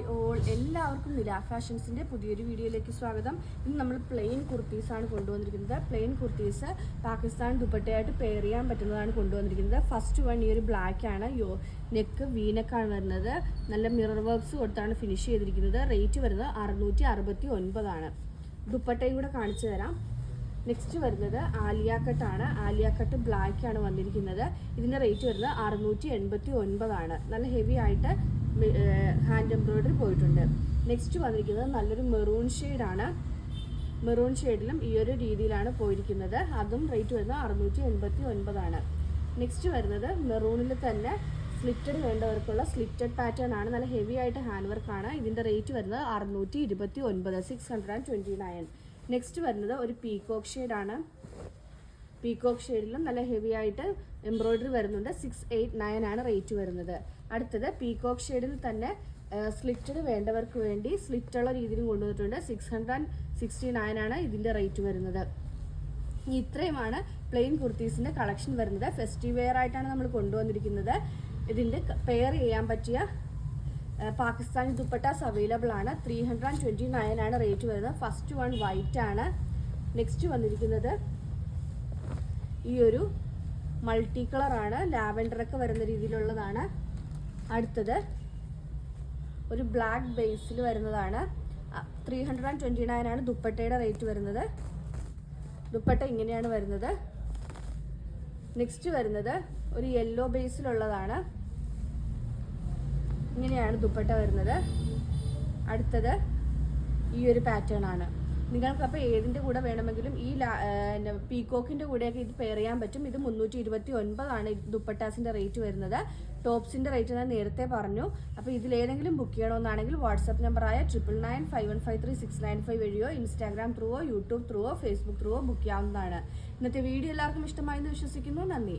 Hi all, എല്ലാവർക്കും നില ഫാഷൻസിൻ്റെ പുതിയൊരു വീഡിയോയിലേക്ക് സ്വാഗതം. ഇന്ന് നമ്മൾ പ്ലെയിൻ കുർത്തീസാണ് കൊണ്ടുവന്നിരിക്കുന്നത്. പ്ലെയിൻ കുർത്തീസ് പാകിസ്ഥാൻ ദുപ്പട്ടയായിട്ട് പെയർ ചെയ്യാൻ പറ്റുന്നതാണ് കൊണ്ടുവന്നിരിക്കുന്നത്. ഫസ്റ്റ് വൺ ഈ ഒരു ബ്ലാക്ക് ആണ്. നെക്ക് വീനക്കാണ് വരുന്നത്. നല്ല മിറർ വർക്ക്സ് കൊടുത്താണ് ഫിനിഷ് ചെയ്തിരിക്കുന്നത്. റേറ്റ് വരുന്നത് 669 ദുപ്പട്ടയും കൂടെ കാണിച്ചു തരാം. നെക്സ്റ്റ് വരുന്നത് ആലിയ കട്ടാണ്. ആലിയ കട്ട് ബ്ലാക്ക് ആണ് വന്നിരിക്കുന്നത്. ഇതിൻ്റെ റേറ്റ് വരുന്നത് 689 നല്ല ഹെവി ആയിട്ട് ഹാൻഡ് എംബ്രോയിഡറി പോയിട്ടുണ്ട്. നെക്സ്റ്റ് വന്നിരിക്കുന്നത് നല്ലൊരു മെറൂൺ ഷെയ്ഡാണ്. മെറൂൺ ഷെയ്ഡിലും ഈ ഒരു രീതിയിലാണ് പോയിരിക്കുന്നത്. അതും റേറ്റ് വരുന്നത് 689 നെക്സ്റ്റ് വരുന്നത് മെറൂണിൽ തന്നെ സ്ലിറ്റഡ് വേണ്ടവർക്കുള്ള സ്ലിറ്റഡ് പാറ്റേൺ ആണ്. നല്ല ഹെവി ആയിട്ട് ഹാൻഡ് വർക്കാണ്. ഇതിൻ്റെ റേറ്റ് വരുന്നത് 629 629. നെക്സ്റ്റ് വരുന്നത് ഒരു പീകോക്ക് ഷെയ്ഡാണ്. പീകോക്ക് ഷെയ്ഡിലും നല്ല ഹെവി ആയിട്ട് എംബ്രോയിഡറി വരുന്നുണ്ട്. 689 ആണ് റേറ്റ് വരുന്നത്. അടുത്തത് പീകോക്ക് ഷെയ്ഡിൽ തന്നെ സ്ലിറ്റഡ് വേണ്ടവർക്ക് വേണ്ടി സ്ലിറ്റുള്ള രീതിയിൽ കൊണ്ടുവന്നിട്ടുണ്ട്. 669 ആണ് ഇതിൻ്റെ റേറ്റ് വരുന്നത്. ഇത്രയുമാണ് പ്ലെയിൻ കുർത്തീസിൻ്റെ കളക്ഷൻ വരുന്നത്. ഫെസ്റ്റീവ് വെയർ ആയിട്ടാണ് നമ്മൾ കൊണ്ടുവന്നിരിക്കുന്നത്. ഇതിൻ്റെ പെയർ ചെയ്യാൻ പറ്റിയ പാകിസ്ഥാനി ദുപ്പട്ടാസ് അവൈലബിൾ ആണ്. 329 ആണ് റേറ്റ് വരുന്നത്. ഫസ്റ്റ് വൺ വൈറ്റ് ആണ്. നെക്സ്റ്റ് വന്നിരിക്കുന്നത് ഈ ഒരു മൾട്ടി കളറാണ്. ലാവൻഡറൊക്കെ വരുന്ന രീതിയിലുള്ളതാണ്. അടുത്തത് ഒരു ബ്ലാക്ക് ബേസിൽ വരുന്നതാണ്. 329 ആണ് ദുപ്പട്ടയുടെ റേറ്റ് വരുന്നത്. ദുപ്പട്ട ഇങ്ങനെയാണ് വരുന്നത്. നെക്സ്റ്റ് വരുന്നത് ഒരു യെല്ലോ ബേസിലുള്ളതാണ്. ഇങ്ങനെയാണ് ദുപ്പട്ട വരുന്നത്. അടുത്തത് ഈ ഒരു പാറ്റേൺ ആണ്. നിങ്ങൾക്കപ്പോൾ ഏതിൻ്റെ കൂടെ വേണമെങ്കിലും ഈ പീകോക്കിൻ്റെ കൂടെയൊക്കെ ഇത് പെയർ ചെയ്യാൻ പറ്റും. ഇത് 329 ആണ് ദുപ്പട്ടാസിൻ്റെ റേറ്റ് വരുന്നത്. ടോപ്സിൻ്റെ റേറ്റ് ഞാൻ നേരത്തെ പറഞ്ഞു. അപ്പോൾ ഇതിലേതെങ്കിലും ബുക്ക് ചെയ്യണമെന്നാണെങ്കിൽ വാട്സപ്പ് നമ്പറായ 995153 വഴിയോ ഇൻസ്റ്റാഗ്രാം ത്രൂവോ യൂട്യൂബ് ത്രൂവോ ഫേസ്ബുക്ക് ത്രൂവോ ബുക്ക് ചെയ്യാവുന്നതാണ്. ഇന്നത്തെ വീഡിയോ എല്ലാവർക്കും ഇഷ്ടമായെന്ന് വിശ്വസിക്കുന്നു. നന്ദി.